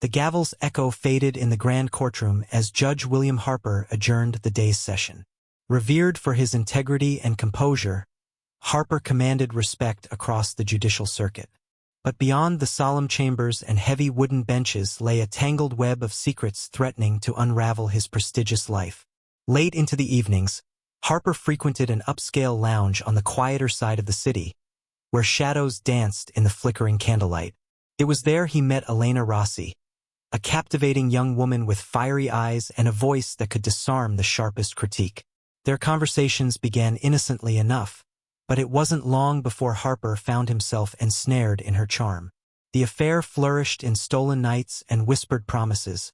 The gavel's echo faded in the grand courtroom as Judge William Harper adjourned the day's session. Revered for his integrity and composure, Harper commanded respect across the judicial circuit. But beyond the solemn chambers and heavy wooden benches lay a tangled web of secrets threatening to unravel his prestigious life. Late into the evenings, Harper frequented an upscale lounge on the quieter side of the city, where shadows danced in the flickering candlelight. It was there he met Elena Rossi, a captivating young woman with fiery eyes and a voice that could disarm the sharpest critique. Their conversations began innocently enough, but it wasn't long before Harper found himself ensnared in her charm. The affair flourished in stolen nights and whispered promises,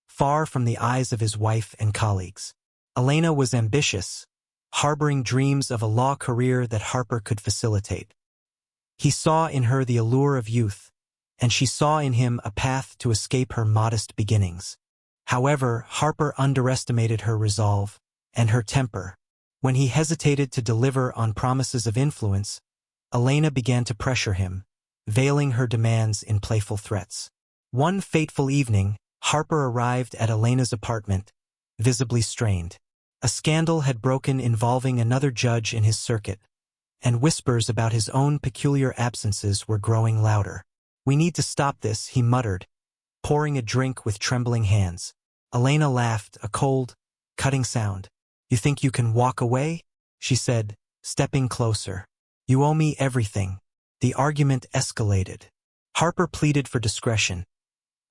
far from the eyes of his wife and colleagues. Elena was ambitious, harboring dreams of a law career that Harper could facilitate. He saw in her the allure of youth, and she saw in him a path to escape her modest beginnings. However, Harper underestimated her resolve and her temper. When he hesitated to deliver on promises of influence, Elena began to pressure him, veiling her demands in playful threats. One fateful evening, Harper arrived at Elena's apartment, visibly strained. A scandal had broken involving another judge in his circuit, and whispers about his own peculiar absences were growing louder. "We need to stop this," he muttered, pouring a drink with trembling hands. Elena laughed, a cold, cutting sound. "You think you can walk away?" she said, stepping closer. "You owe me everything." The argument escalated. Harper pleaded for discretion.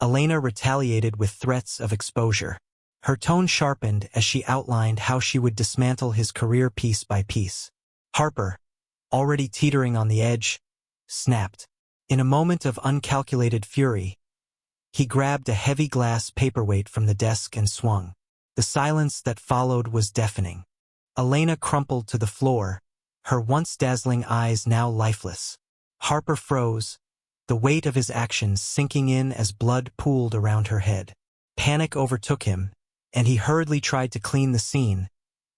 Elena retaliated with threats of exposure. Her tone sharpened as she outlined how she would dismantle his career piece by piece. Harper, already teetering on the edge, snapped. In a moment of uncalculated fury, he grabbed a heavy glass paperweight from the desk and swung. The silence that followed was deafening. Elena crumpled to the floor, her once dazzling eyes now lifeless. Harper froze, the weight of his actions sinking in as blood pooled around her head. Panic overtook him, and he hurriedly tried to clean the scene,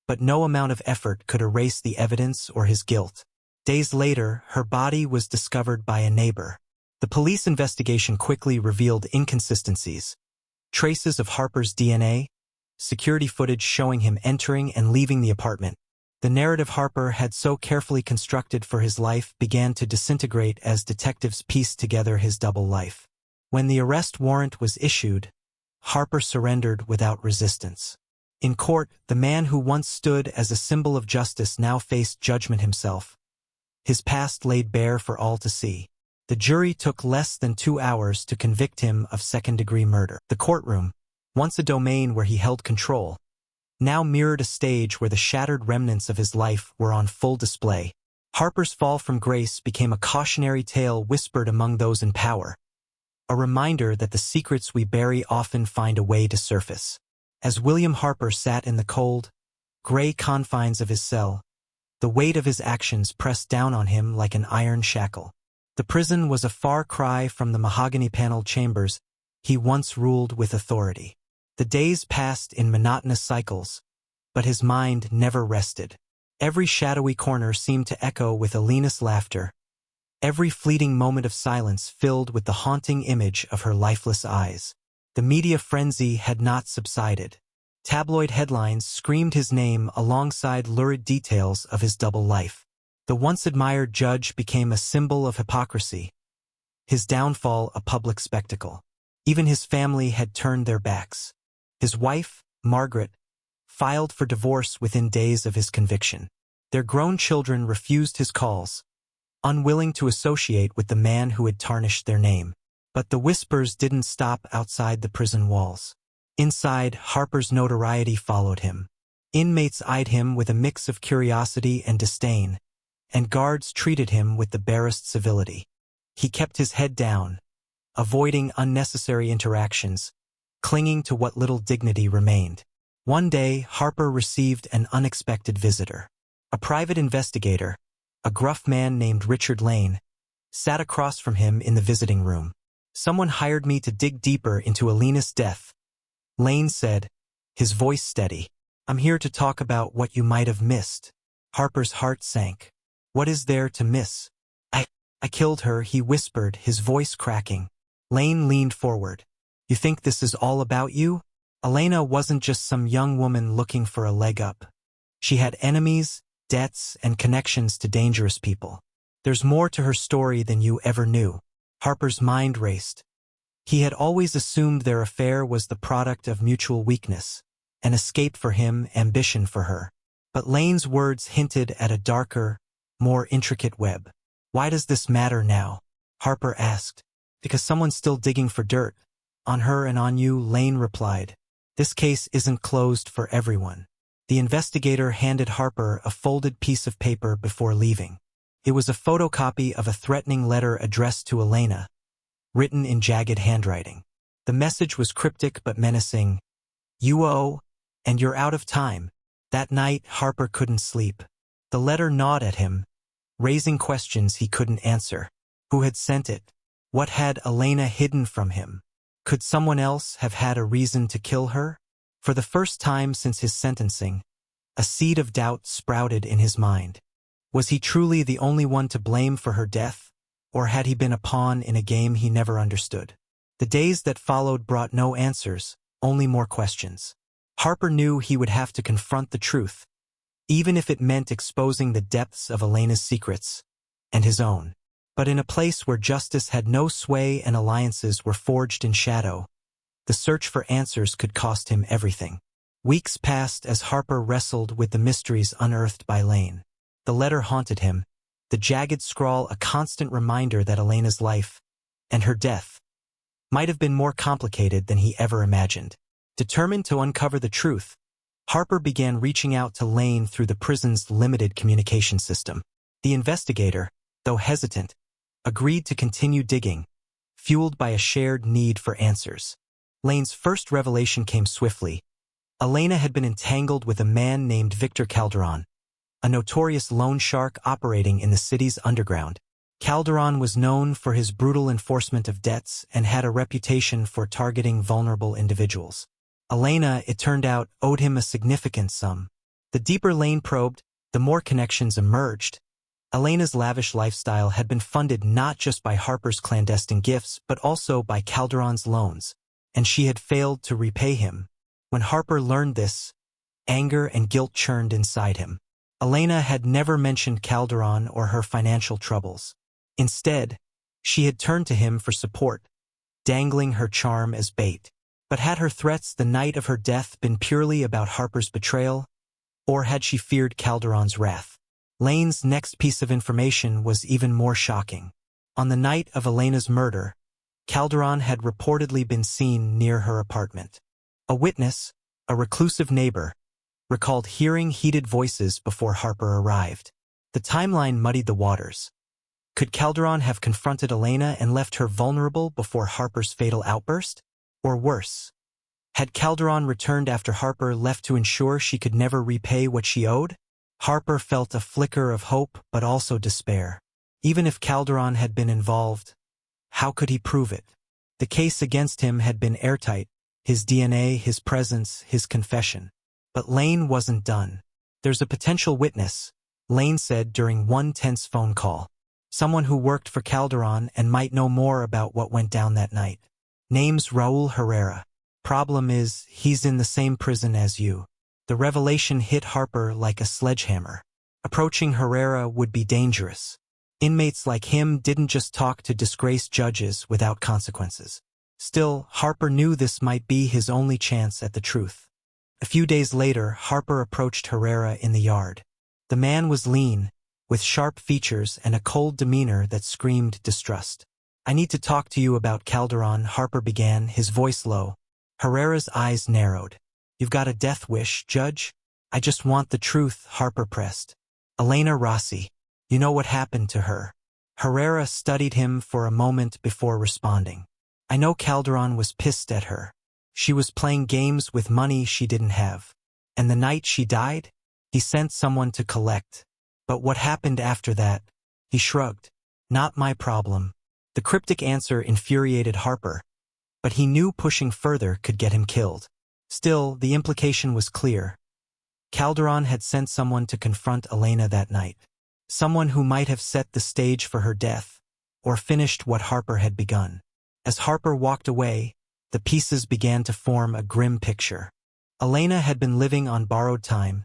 but no amount of effort could erase the evidence or his guilt. Days later, her body was discovered by a neighbor. The police investigation quickly revealed inconsistencies. Traces of Harper's DNA, security footage showing him entering and leaving the apartment. The narrative Harper had so carefully constructed for his life began to disintegrate as detectives pieced together his double life. When the arrest warrant was issued, Harper surrendered without resistance. In court, the man who once stood as a symbol of justice now faced judgment himself, his past laid bare for all to see. The jury took less than 2 hours to convict him of second-degree murder. The courtroom, once a domain where he held control, now mirrored a stage where the shattered remnants of his life were on full display. Harper's fall from grace became a cautionary tale whispered among those in power, a reminder that the secrets we bury often find a way to surface. As William Harper sat in the cold, gray confines of his cell, the weight of his actions pressed down on him like an iron shackle. The prison was a far cry from the mahogany-paneled chambers he once ruled with authority. The days passed in monotonous cycles, but his mind never rested. Every shadowy corner seemed to echo with Elena's laughter, every fleeting moment of silence filled with the haunting image of her lifeless eyes. The media frenzy had not subsided. Tabloid headlines screamed his name alongside lurid details of his double life. The once admired judge became a symbol of hypocrisy, his downfall a public spectacle. Even his family had turned their backs. His wife, Margaret, filed for divorce within days of his conviction. Their grown children refused his calls, unwilling to associate with the man who had tarnished their name. But the whispers didn't stop outside the prison walls. Inside, Harper's notoriety followed him. Inmates eyed him with a mix of curiosity and disdain, and guards treated him with the barest civility. He kept his head down, avoiding unnecessary interactions, clinging to what little dignity remained. One day, Harper received an unexpected visitor. A private investigator, a gruff man named Richard Lane, sat across from him in the visiting room. "Someone hired me to dig deeper into Elena's death," Lane said, his voice steady. "I'm here to talk about what you might have missed." Harper's heart sank. "What is there to miss?" I killed her," he whispered, his voice cracking. Lane leaned forward. You think this is all about you? Elena wasn't just some young woman looking for a leg up. She had enemies, debts, and connections to dangerous people. There's more to her story than you ever knew. Harper's mind raced. He had always assumed their affair was the product of mutual weakness, an escape for him, ambition for her. But Lane's words hinted at a darker, more intricate web. Why does this matter now? Harper asked. Because someone's still digging for dirt. On her and on you, Lane replied. This case isn't closed for everyone. The investigator handed Harper a folded piece of paper before leaving. It was a photocopy of a threatening letter addressed to Elena, written in jagged handwriting. The message was cryptic but menacing. You owe, and you're out of time. That night, Harper couldn't sleep. The letter gnawed at him, raising questions he couldn't answer. Who had sent it? What had Elena hidden from him? Could someone else have had a reason to kill her? For the first time since his sentencing, a seed of doubt sprouted in his mind. Was he truly the only one to blame for her death, or had he been a pawn in a game he never understood? The days that followed brought no answers, only more questions. Harper knew he would have to confront the truth, even if it meant exposing the depths of Elena's secrets, and his own. But in a place where justice had no sway and alliances were forged in shadow, the search for answers could cost him everything. Weeks passed as Harper wrestled with the mysteries unearthed by Lane. The letter haunted him, the jagged scrawl a constant reminder that Elena's life, and her death, might have been more complicated than he ever imagined. Determined to uncover the truth, Harper began reaching out to Lane through the prison's limited communication system. The investigator, though hesitant, agreed to continue digging, fueled by a shared need for answers. Lane's first revelation came swiftly. Elena had been entangled with a man named Victor Calderon, a notorious loan shark operating in the city's underground. Calderon was known for his brutal enforcement of debts and had a reputation for targeting vulnerable individuals. Elena, it turned out, owed him a significant sum. The deeper Lane probed, the more connections emerged. Elena's lavish lifestyle had been funded not just by Harper's clandestine gifts but also by Calderon's loans, and she had failed to repay him. When Harper learned this, anger and guilt churned inside him. Elena had never mentioned Calderon or her financial troubles. Instead, she had turned to him for support, dangling her charm as bait. But had her threats the night of her death been purely about Harper's betrayal, or had she feared Calderon's wrath? Lane's next piece of information was even more shocking. On the night of Elena's murder, Calderon had reportedly been seen near her apartment. A witness, a reclusive neighbor, recalled hearing heated voices before Harper arrived. The timeline muddied the waters. Could Calderon have confronted Elena and left her vulnerable before Harper's fatal outburst? Or worse, had Calderon returned after Harper left to ensure she could never repay what she owed? Harper felt a flicker of hope but also despair. Even if Calderon had been involved, how could he prove it? The case against him had been airtight, his DNA, his presence, his confession. But Lane wasn't done. There's a potential witness, Lane said during one tense phone call. Someone who worked for Calderon and might know more about what went down that night. Name's Raul Herrera. Problem is, he's in the same prison as you. The revelation hit Harper like a sledgehammer. Approaching Herrera would be dangerous. Inmates like him didn't just talk to disgraced judges without consequences. Still, Harper knew this might be his only chance at the truth. A few days later, Harper approached Herrera in the yard. The man was lean, with sharp features and a cold demeanor that screamed distrust. I need to talk to you about Calderon, Harper began, his voice low. Herrera's eyes narrowed. You've got a death wish, Judge? I just want the truth, Harper pressed. Elena Rossi. You know what happened to her. Herrera studied him for a moment before responding. I know Calderon was pissed at her. She was playing games with money she didn't have. And the night she died, he sent someone to collect. But what happened after that? He shrugged. Not my problem. The cryptic answer infuriated Harper, but he knew pushing further could get him killed. Still, the implication was clear. Calderon had sent someone to confront Elena that night. Someone who might have set the stage for her death, or finished what Harper had begun. As Harper walked away, the pieces began to form a grim picture. Elena had been living on borrowed time,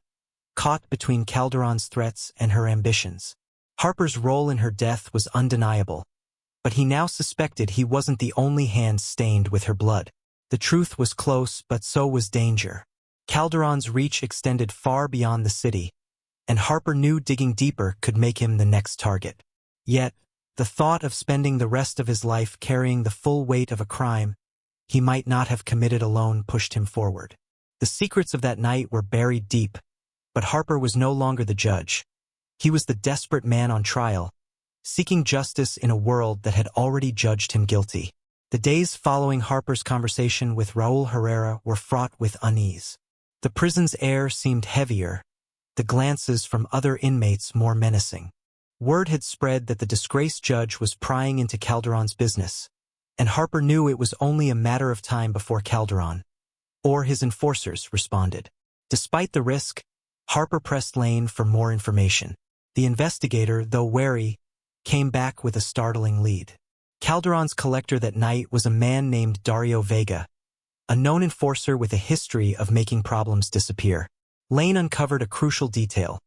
caught between Calderon's threats and her ambitions. Harper's role in her death was undeniable, but he now suspected he wasn't the only hand stained with her blood. The truth was close, but so was danger. Calderon's reach extended far beyond the city, and Harper knew digging deeper could make him the next target. Yet, the thought of spending the rest of his life carrying the full weight of a crime he might not have committed alone pushed him forward. The secrets of that night were buried deep, but Harper was no longer the judge. He was the desperate man on trial, seeking justice in a world that had already judged him guilty. The days following Harper's conversation with Raul Herrera were fraught with unease. The prison's air seemed heavier, the glances from other inmates more menacing. Word had spread that the disgraced judge was prying into Calderon's business, and Harper knew it was only a matter of time before Calderon, or his enforcers, responded. Despite the risk, Harper pressed Lane for more information. The investigator, though wary, came back with a startling lead. Calderon's collector that night was a man named Dario Vega, a known enforcer with a history of making problems disappear. Lane uncovered a crucial detail.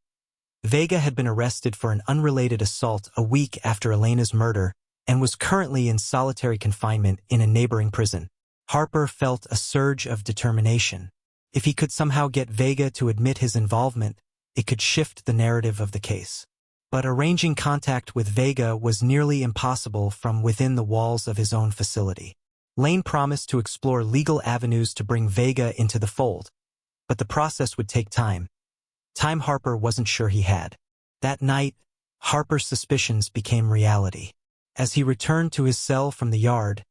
Vega had been arrested for an unrelated assault a week after Elena's murder and was currently in solitary confinement in a neighboring prison. Harper felt a surge of determination. If he could somehow get Vega to admit his involvement, it could shift the narrative of the case. But arranging contact with Vega was nearly impossible from within the walls of his own facility. Lane promised to explore legal avenues to bring Vega into the fold, but the process would take time. Time Harper wasn't sure he had. That night, Harper's suspicions became reality. As he returned to his cell from the yard,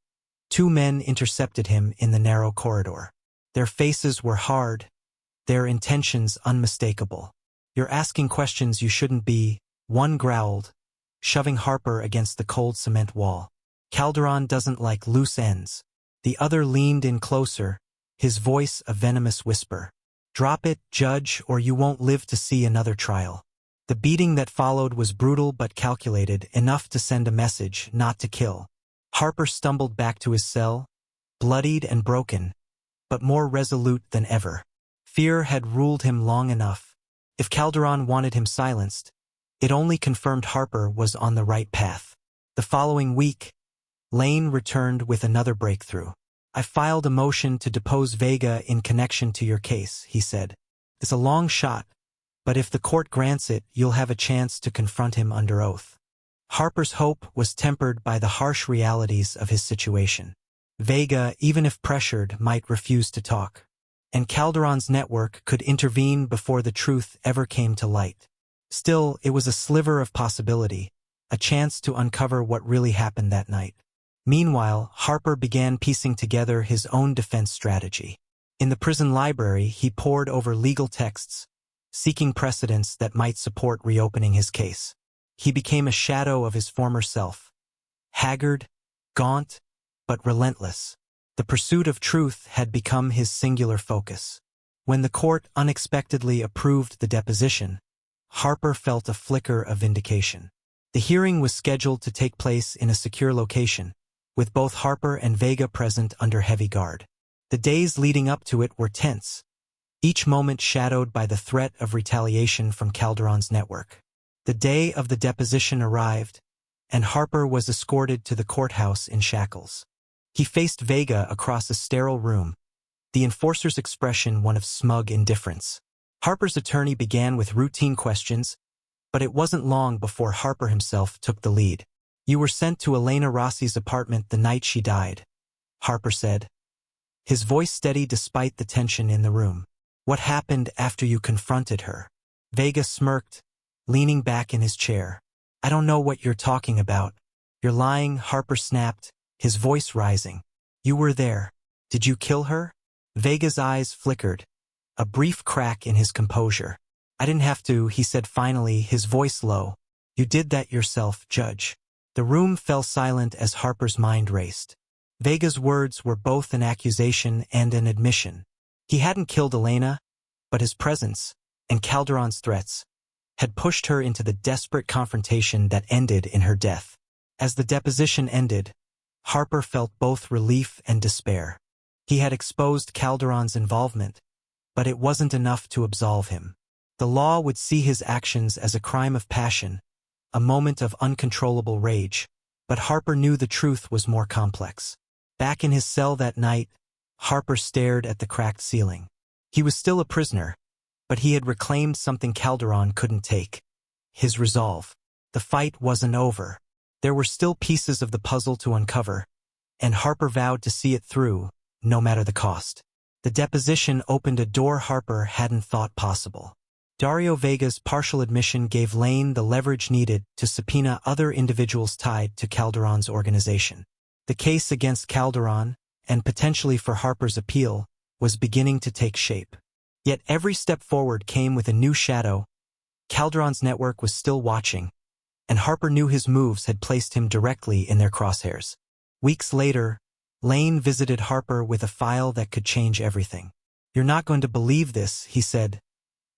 two men intercepted him in the narrow corridor. Their faces were hard, their intentions unmistakable. "You're asking questions you shouldn't be," one growled, shoving Harper against the cold cement wall. "Calderon doesn't like loose ends." The other leaned in closer, his voice a venomous whisper. "Drop it, Judge, or you won't live to see another trial." The beating that followed was brutal but calculated, enough to send a message, not to kill. Harper stumbled back to his cell, bloodied and broken, but more resolute than ever. Fear had ruled him long enough. If Calderon wanted him silenced, it only confirmed Harper was on the right path. The following week, Lane returned with another breakthrough. "I filed a motion to depose Vega in connection to your case," he said. "It's a long shot, but if the court grants it, you'll have a chance to confront him under oath." Harper's hope was tempered by the harsh realities of his situation. Vega, even if pressured, might refuse to talk, and Calderon's network could intervene before the truth ever came to light. Still, it was a sliver of possibility, a chance to uncover what really happened that night. Meanwhile, Harper began piecing together his own defense strategy. In the prison library, he pored over legal texts, seeking precedents that might support reopening his case. He became a shadow of his former self, haggard, gaunt, but relentless. The pursuit of truth had become his singular focus. When the court unexpectedly approved the deposition, Harper felt a flicker of vindication. The hearing was scheduled to take place in a secure location, with both Harper and Vega present under heavy guard. The days leading up to it were tense, each moment shadowed by the threat of retaliation from Calderon's network. The day of the deposition arrived, and Harper was escorted to the courthouse in shackles. He faced Vega across a sterile room, the enforcer's expression one of smug indifference. Harper's attorney began with routine questions, but it wasn't long before Harper himself took the lead. "You were sent to Elena Rossi's apartment the night she died," Harper said, his voice steady despite the tension in the room. "What happened after you confronted her?" Vega smirked, leaning back in his chair. "I don't know what you're talking about." "You're lying," Harper snapped, his voice rising. "You were there. Did you kill her?" Vega's eyes flickered, a brief crack in his composure. "I didn't have to," he said finally, his voice low. "You did that yourself, Judge." The room fell silent as Harper's mind raced. Vega's words were both an accusation and an admission. He hadn't killed Elena, but his presence, and Calderon's threats, had pushed her into the desperate confrontation that ended in her death. As the deposition ended, Harper felt both relief and despair. He had exposed Calderon's involvement, but it wasn't enough to absolve him. The law would see his actions as a crime of passion, a moment of uncontrollable rage. But Harper knew the truth was more complex. Back in his cell that night, Harper stared at the cracked ceiling. He was still a prisoner, but he had reclaimed something Calderon couldn't take: his resolve. The fight wasn't over. There were still pieces of the puzzle to uncover, and Harper vowed to see it through, no matter the cost. The deposition opened a door Harper hadn't thought possible. Dario Vega's partial admission gave Lane the leverage needed to subpoena other individuals tied to Calderon's organization. The case against Calderon, and potentially for Harper's appeal, was beginning to take shape. Yet every step forward came with a new shadow. Calderon's network was still watching, and Harper knew his moves had placed him directly in their crosshairs. Weeks later, Lane visited Harper with a file that could change everything. "You're not going to believe this," he said,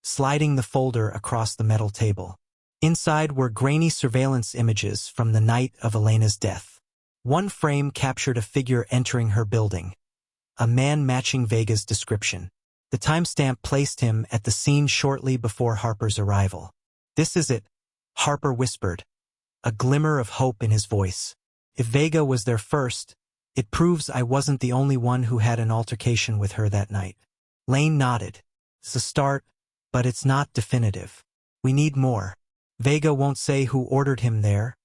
sliding the folder across the metal table. Inside were grainy surveillance images from the night of Elena's death. One frame captured a figure entering her building, a man matching Vega's description. The timestamp placed him at the scene shortly before Harper's arrival. "This is it," Harper whispered, a glimmer of hope in his voice. "If Vega was there first, it proves I wasn't the only one who had an altercation with her that night." Lane nodded. "It's a start, but it's not definitive. We need more. Vega won't say who ordered him there,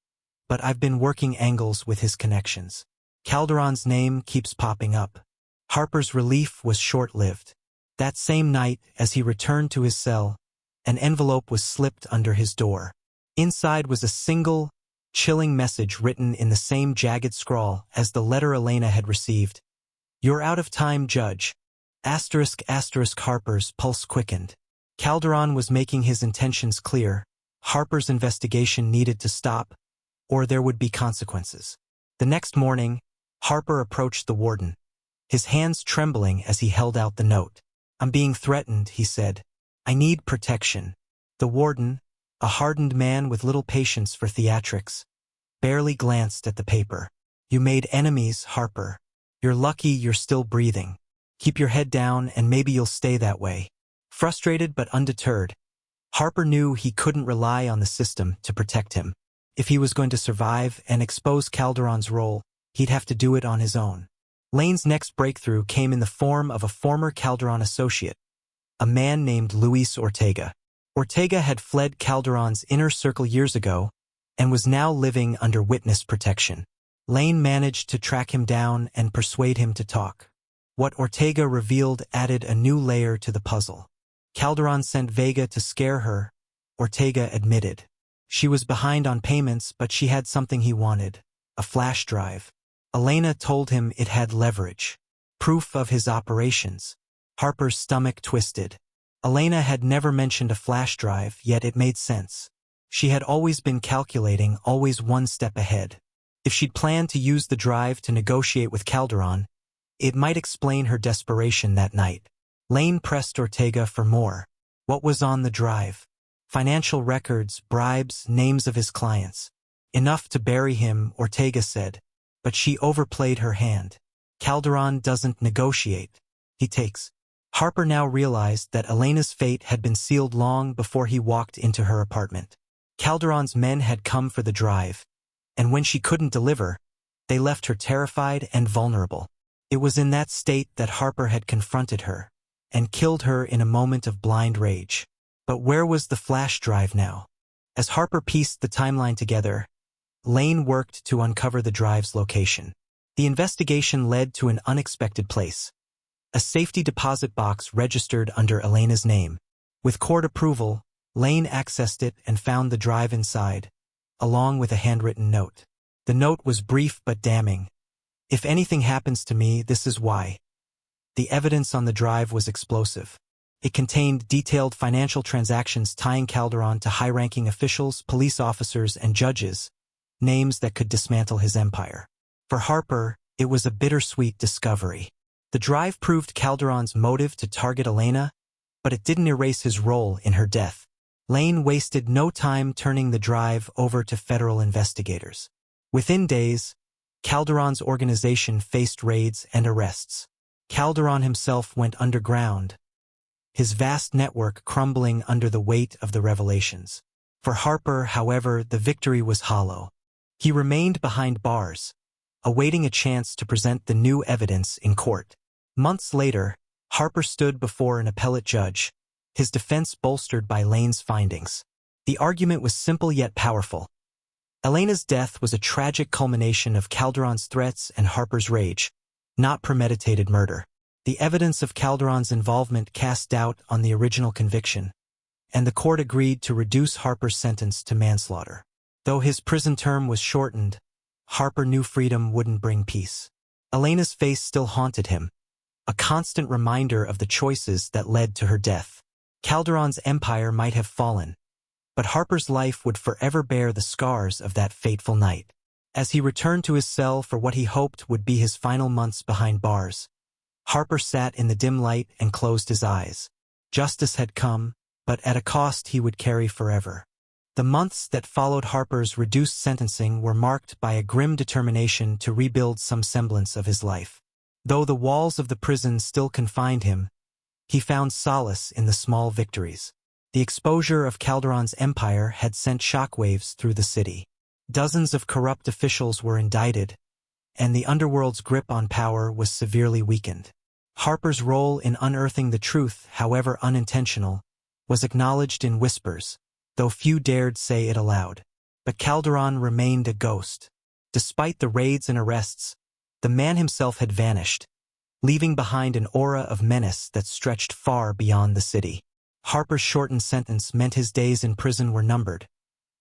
but I've been working angles with his connections. Calderon's name keeps popping up." Harper's relief was short-lived. That same night, as he returned to his cell, an envelope was slipped under his door. Inside was a single, chilling message written in the same jagged scrawl as the letter Elena had received. "You're out of time, Judge." ****. Harper's pulse quickened. Calderon was making his intentions clear. Harper's investigation needed to stop, or there would be consequences. The next morning, Harper approached the warden, his hands trembling as he held out the note. "I'm being threatened," he said. "I need protection." The warden, a hardened man with little patience for theatrics, barely glanced at the paper. "You made enemies, Harper. You're lucky you're still breathing. Keep your head down and maybe you'll stay that way." Frustrated but undeterred, Harper knew he couldn't rely on the system to protect him. If he was going to survive and expose Calderon's role, he'd have to do it on his own. Lane's next breakthrough came in the form of a former Calderon associate, a man named Luis Ortega. Ortega had fled Calderon's inner circle years ago and was now living under witness protection. Lane managed to track him down and persuade him to talk. What Ortega revealed added a new layer to the puzzle. Calderon sent Vega to scare her, Ortega admitted. She was behind on payments, but she had something he wanted: a flash drive. Elena told him it had leverage, proof of his operations. Harper's stomach twisted. Elena had never mentioned a flash drive, yet it made sense. She had always been calculating, always one step ahead. If she'd planned to use the drive to negotiate with Calderon, it might explain her desperation that night. Lane pressed Ortega for more. What was on the drive? Financial records, bribes, names of his clients. Enough to bury him, Ortega said, but she overplayed her hand. Calderon doesn't negotiate. He takes. Harper now realized that Elena's fate had been sealed long before he walked into her apartment. Calderon's men had come for the drive, and when she couldn't deliver, they left her terrified and vulnerable. It was in that state that Harper had confronted her and killed her in a moment of blind rage. But where was the flash drive now? As Harper pieced the timeline together, Lane worked to uncover the drive's location. The investigation led to an unexpected place: a safety deposit box registered under Elena's name. With court approval, Lane accessed it and found the drive inside, along with a handwritten note. The note was brief but damning. "If anything happens to me, this is why." The evidence on the drive was explosive. It contained detailed financial transactions tying Calderon to high-ranking officials, police officers, and judges, names that could dismantle his empire. For Harper, it was a bittersweet discovery. The drive proved Calderon's motive to target Elena, but it didn't erase his role in her death. Lane wasted no time turning the drive over to federal investigators. Within days, Calderon's organization faced raids and arrests. Calderon himself went underground, his vast network crumbling under the weight of the revelations. For Harper, however, the victory was hollow. He remained behind bars, awaiting a chance to present the new evidence in court. Months later, Harper stood before an appellate judge, his defense bolstered by Lane's findings. The argument was simple yet powerful. Elena's death was a tragic culmination of Calderon's threats and Harper's rage, not premeditated murder. The evidence of Calderon's involvement cast doubt on the original conviction, and the court agreed to reduce Harper's sentence to manslaughter. Though his prison term was shortened, Harper knew freedom wouldn't bring peace. Elena's face still haunted him, a constant reminder of the choices that led to her death. Calderon's empire might have fallen, but Harper's life would forever bear the scars of that fateful night. As he returned to his cell for what he hoped would be his final months behind bars, Harper sat in the dim light and closed his eyes. Justice had come, but at a cost he would carry forever. The months that followed Harper's reduced sentencing were marked by a grim determination to rebuild some semblance of his life. Though the walls of the prison still confined him, he found solace in the small victories. The exposure of Calderon's empire had sent shockwaves through the city. Dozens of corrupt officials were indicted, and the underworld's grip on power was severely weakened. Harper's role in unearthing the truth, however unintentional, was acknowledged in whispers, though few dared say it aloud. But Calderon remained a ghost. Despite the raids and arrests, the man himself had vanished, leaving behind an aura of menace that stretched far beyond the city. Harper's shortened sentence meant his days in prison were numbered,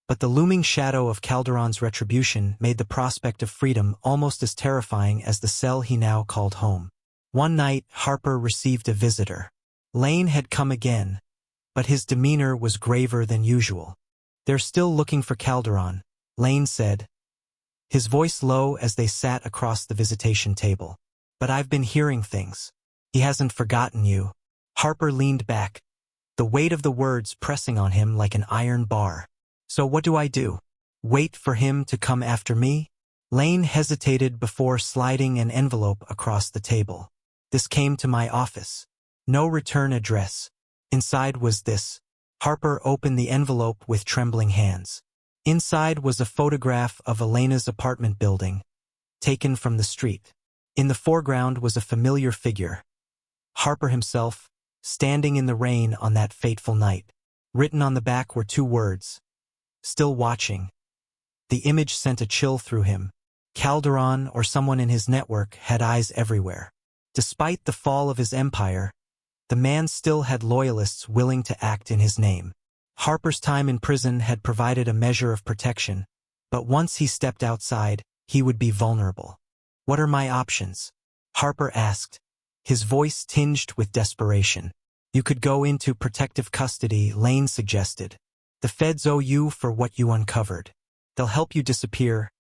but the looming shadow of Calderon's retribution made the prospect of freedom almost as terrifying as the cell he now called home. One night, Harper received a visitor. Lane had come again, but his demeanor was graver than usual. "They're still looking for Calderon," Lane said, his voice low as they sat across the visitation table. "But I've been hearing things. He hasn't forgotten you." Harper leaned back, the weight of the words pressing on him like an iron bar. "So what do I do? Wait for him to come after me?" Lane hesitated before sliding an envelope across the table. "This came to my office. No return address." Inside was this. Harper opened the envelope with trembling hands. Inside was a photograph of Elena's apartment building, taken from the street. In the foreground was a familiar figure, Harper himself, standing in the rain on that fateful night. Written on the back were two words: "Still watching." The image sent a chill through him. Calderon, or someone in his network, had eyes everywhere. Despite the fall of his empire, the man still had loyalists willing to act in his name. Harper's time in prison had provided a measure of protection, but once he stepped outside, he would be vulnerable. "What are my options?" Harper asked, his voice tinged with desperation. "You could go into protective custody," Lane suggested. "The feds owe you for what you uncovered. They'll help you disappear,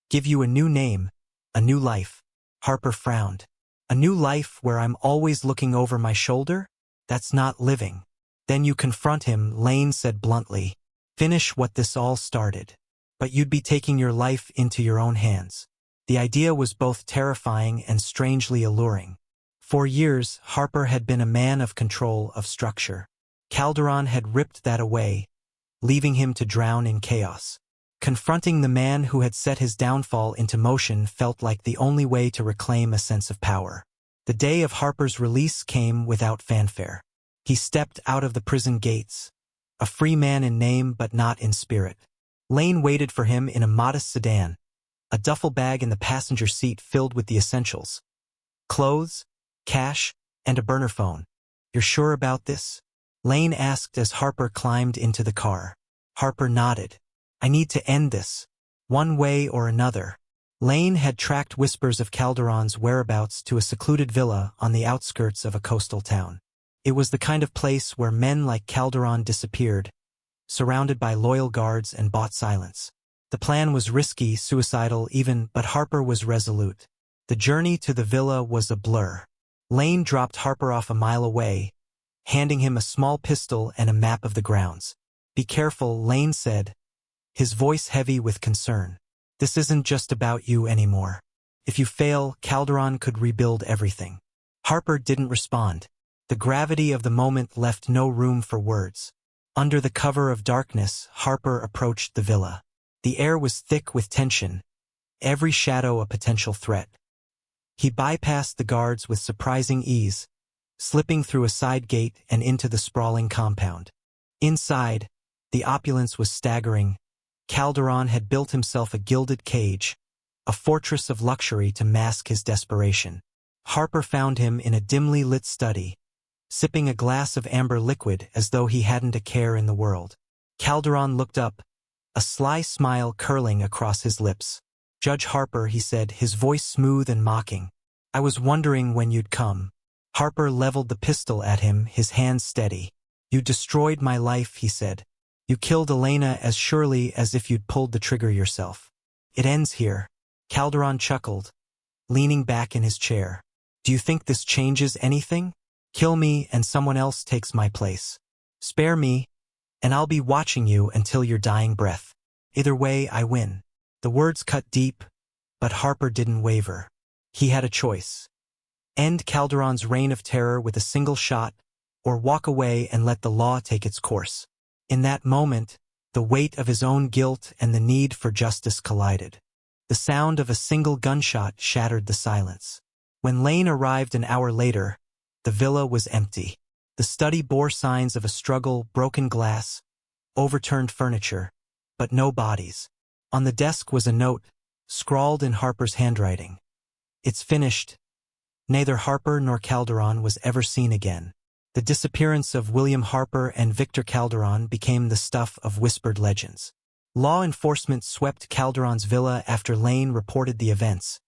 give you a new name, a new life." Harper frowned. "A new life where I'm always looking over my shoulder? That's not living." "Then you confront him," Lane said bluntly. "Finish what this all started. But you'd be taking your life into your own hands." The idea was both terrifying and strangely alluring. For years, Harper had been a man of control, of structure. Calderon had ripped that away, leaving him to drown in chaos. Confronting the man who had set his downfall into motion felt like the only way to reclaim a sense of power. The day of Harper's release came without fanfare. He stepped out of the prison gates, a free man in name but not in spirit. Lane waited for him in a modest sedan, a duffel bag in the passenger seat filled with the essentials: clothes, cash, and a burner phone. "You're sure about this?" Lane asked as Harper climbed into the car. Harper nodded. "I need to end this, one way or another." Lane had tracked whispers of Calderon's whereabouts to a secluded villa on the outskirts of a coastal town. It was the kind of place where men like Calderon disappeared, surrounded by loyal guards and bought silence. The plan was risky, suicidal even, but Harper was resolute. The journey to the villa was a blur. Lane dropped Harper off a mile away, handing him a small pistol and a map of the grounds. "Be careful," Lane said, his voice heavy with concern. "This isn't just about you anymore. If you fail, Calderon could rebuild everything." Harper didn't respond. The gravity of the moment left no room for words. Under the cover of darkness, Harper approached the villa. The air was thick with tension, every shadow a potential threat. He bypassed the guards with surprising ease, slipping through a side gate and into the sprawling compound. Inside, the opulence was staggering. Calderon had built himself a gilded cage, a fortress of luxury to mask his desperation. Harper found him in a dimly lit study, sipping a glass of amber liquid as though he hadn't a care in the world. Calderon looked up, a sly smile curling across his lips. "Judge Harper," he said, his voice smooth and mocking. "I was wondering when you'd come." Harper leveled the pistol at him, his hands steady. "You destroyed my life," he said. "You killed Elena as surely as if you'd pulled the trigger yourself. It ends here." Calderon chuckled, leaning back in his chair. "Do you think this changes anything? Kill me and someone else takes my place. Spare me, and I'll be watching you until your dying breath. Either way, I win." The words cut deep, but Harper didn't waver. He had a choice. End Calderon's reign of terror with a single shot, or walk away and let the law take its course. In that moment, the weight of his own guilt and the need for justice collided. The sound of a single gunshot shattered the silence. When Lane arrived an hour later, the villa was empty. The study bore signs of a struggle, broken glass, overturned furniture, but no bodies. On the desk was a note, scrawled in Harper's handwriting. "It's finished." Neither Harper nor Calderon was ever seen again. The disappearance of William Harper and Victor Calderon became the stuff of whispered legends. Law enforcement swept Calderon's villa after Lane reported the events,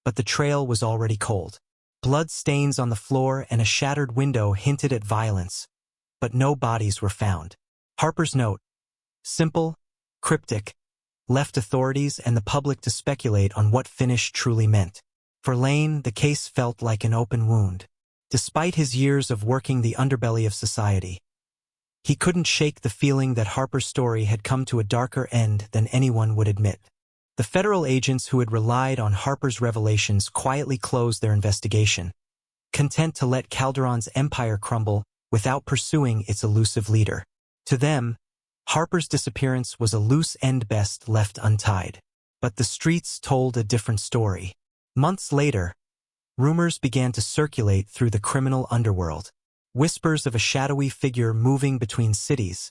but the trail was already cold. Blood stains on the floor and a shattered window hinted at violence, but no bodies were found. Harper's note, simple, cryptic, left authorities and the public to speculate on what finish truly meant. For Lane, the case felt like an open wound. Despite his years of working the underbelly of society, he couldn't shake the feeling that Harper's story had come to a darker end than anyone would admit. The federal agents who had relied on Harper's revelations quietly closed their investigation, content to let Calderon's empire crumble without pursuing its elusive leader. To them, Harper's disappearance was a loose end best left untied. But the streets told a different story. Months later, rumors began to circulate through the criminal underworld. Whispers of a shadowy figure moving between cities,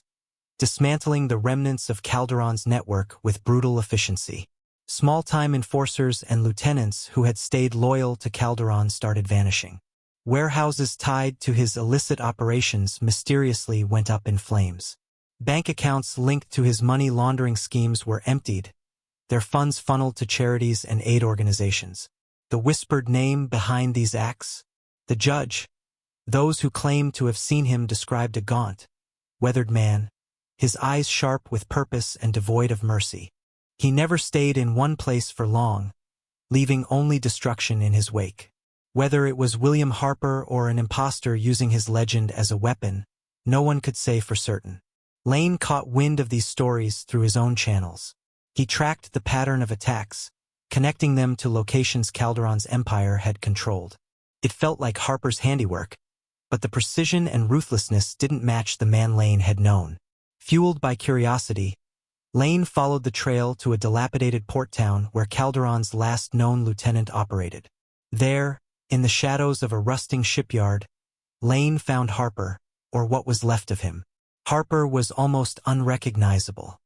dismantling the remnants of Calderon's network with brutal efficiency. Small-time enforcers and lieutenants who had stayed loyal to Calderon started vanishing. Warehouses tied to his illicit operations mysteriously went up in flames. Bank accounts linked to his money laundering schemes were emptied, their funds funneled to charities and aid organizations. The whispered name behind these acts? The judge. Those who claimed to have seen him described a gaunt, weathered man, his eyes sharp with purpose and devoid of mercy. He never stayed in one place for long, leaving only destruction in his wake. Whether it was William Harper or an imposter using his legend as a weapon, no one could say for certain. Lane caught wind of these stories through his own channels. He tracked the pattern of attacks, connecting them to locations Calderon's empire had controlled. It felt like Harper's handiwork, but the precision and ruthlessness didn't match the man Lane had known. Fueled by curiosity, Lane followed the trail to a dilapidated port town where Calderon's last known lieutenant operated. There, in the shadows of a rusting shipyard, Lane found Harper, or what was left of him. Harper was almost unrecognizable.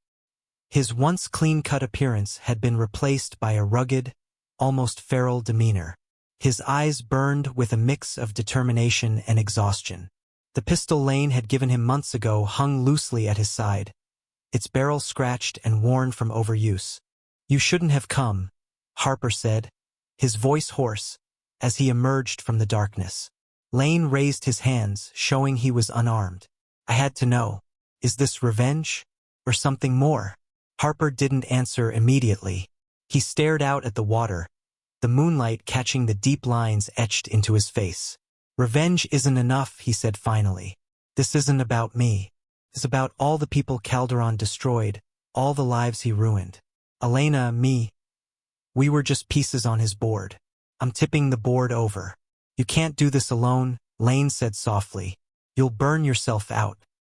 His once clean-cut appearance had been replaced by a rugged, almost feral demeanor. His eyes burned with a mix of determination and exhaustion. The pistol Lane had given him months ago hung loosely at his side, its barrel scratched and worn from overuse. "You shouldn't have come," Harper said, his voice hoarse, as he emerged from the darkness. Lane raised his hands, showing he was unarmed. "I had to know. Is this revenge? Or something more?" Harper didn't answer immediately. He stared out at the water, the moonlight catching the deep lines etched into his face. "Revenge isn't enough," he said finally. "This isn't about me. It's about all the people Calderon destroyed, all the lives he ruined. Elena, me. We were just pieces on his board. I'm tipping the board over." "You can't do this alone," Lane said softly. "You'll burn yourself out.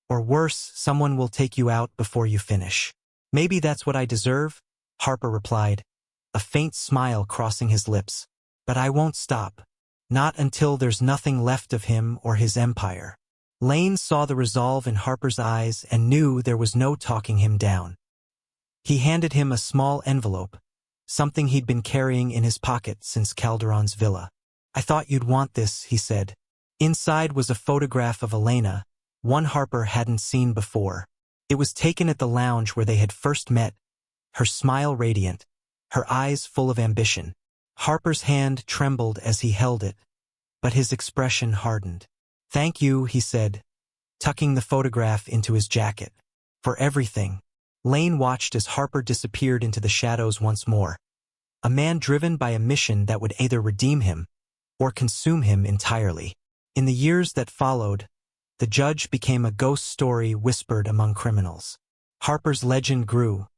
Or worse, someone will take you out before you finish." "Maybe that's what I deserve," Harper replied, a faint smile crossing his lips. "But I won't stop. Not until there's nothing left of him or his empire." Lane saw the resolve in Harper's eyes and knew there was no talking him down. He handed him a small envelope, something he'd been carrying in his pocket since Calderon's villa. "I thought you'd want this," he said. Inside was a photograph of Elena, one Harper hadn't seen before. It was taken at the lounge where they had first met, her smile radiant, her eyes full of ambition. Harper's hand trembled as he held it, but his expression hardened. "Thank you," he said, tucking the photograph into his jacket. "For everything." Lane watched as Harper disappeared into the shadows once more, a man driven by a mission that would either redeem him or consume him entirely. In the years that followed, the judge became a ghost story whispered among criminals. Harper's legend grew,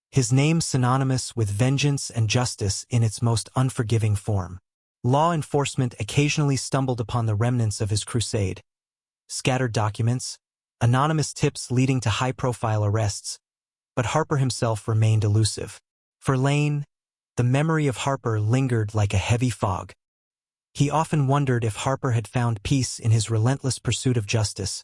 his name synonymous with vengeance and justice in its most unforgiving form. Law enforcement occasionally stumbled upon the remnants of his crusade. Scattered documents, anonymous tips leading to high-profile arrests, but Harper himself remained elusive. For Lane, the memory of Harper lingered like a heavy fog. He often wondered if Harper had found peace in his relentless pursuit of justice,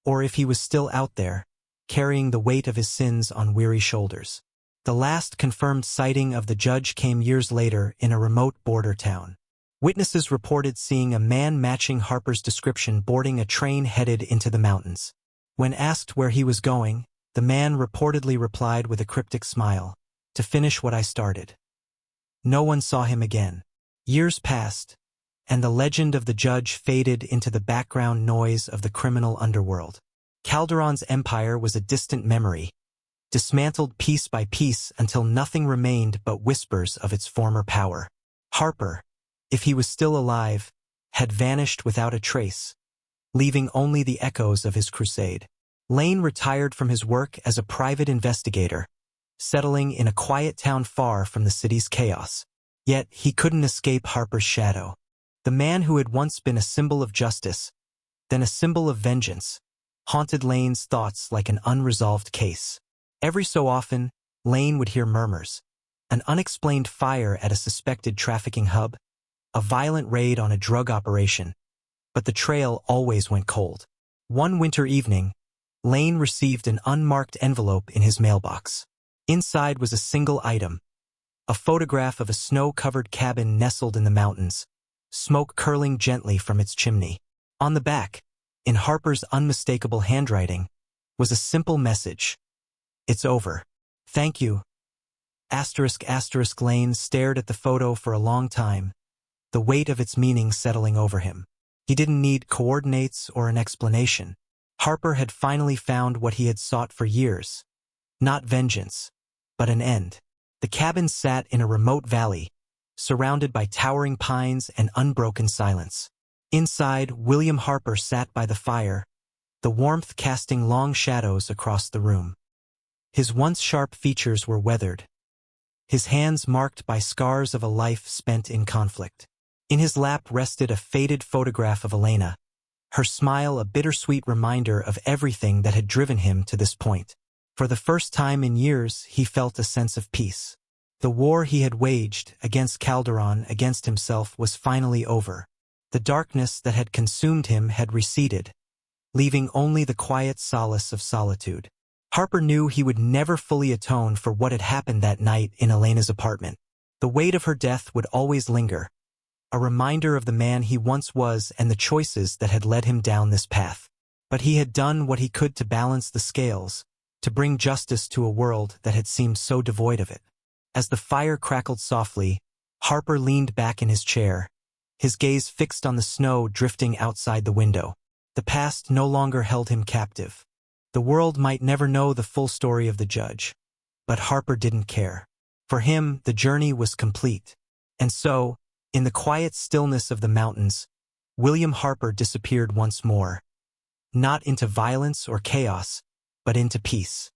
or if he was still out there, carrying the weight of his sins on weary shoulders. The last confirmed sighting of the judge came years later in a remote border town. Witnesses reported seeing a man matching Harper's description boarding a train headed into the mountains. When asked where he was going, the man reportedly replied with a cryptic smile, "To finish what I started." No one saw him again. Years passed, and the legend of the judge faded into the background noise of the criminal underworld. Calderon's empire was a distant memory, dismantled piece by piece until nothing remained but whispers of its former power. Harper, if he was still alive, had vanished without a trace, leaving only the echoes of his crusade. Lane retired from his work as a private investigator, settling in a quiet town far from the city's chaos. Yet he couldn't escape Harper's shadow. The man who had once been a symbol of justice, then a symbol of vengeance, haunted Lane's thoughts like an unresolved case. Every so often, Lane would hear murmurs, an unexplained fire at a suspected trafficking hub, a violent raid on a drug operation, but the trail always went cold. One winter evening, Lane received an unmarked envelope in his mailbox. Inside was a single item, a photograph of a snow-covered cabin nestled in the mountains, smoke curling gently from its chimney. On the back, in Harper's unmistakable handwriting, was a simple message. "It's over. Thank you." **** Lane stared at the photo for a long time, the weight of its meaning settling over him. He didn't need coordinates or an explanation. Harper had finally found what he had sought for years. Not vengeance, but an end. The cabin sat in a remote valley, surrounded by towering pines and unbroken silence. Inside, William Harper sat by the fire, the warmth casting long shadows across the room. His once sharp features were weathered, his hands marked by scars of a life spent in conflict. In his lap rested a faded photograph of Elena, her smile a bittersweet reminder of everything that had driven him to this point. For the first time in years, he felt a sense of peace. The war he had waged against Calderon, against himself, was finally over. The darkness that had consumed him had receded, leaving only the quiet solace of solitude. Harper knew he would never fully atone for what had happened that night in Elena's apartment. The weight of her death would always linger, a reminder of the man he once was and the choices that had led him down this path. But he had done what he could to balance the scales, to bring justice to a world that had seemed so devoid of it. As the fire crackled softly, Harper leaned back in his chair, his gaze fixed on the snow drifting outside the window. The past no longer held him captive. The world might never know the full story of the judge, but Harper didn't care. For him, the journey was complete. And so, in the quiet stillness of the mountains, William Harper disappeared once more. Not into violence or chaos, but into peace.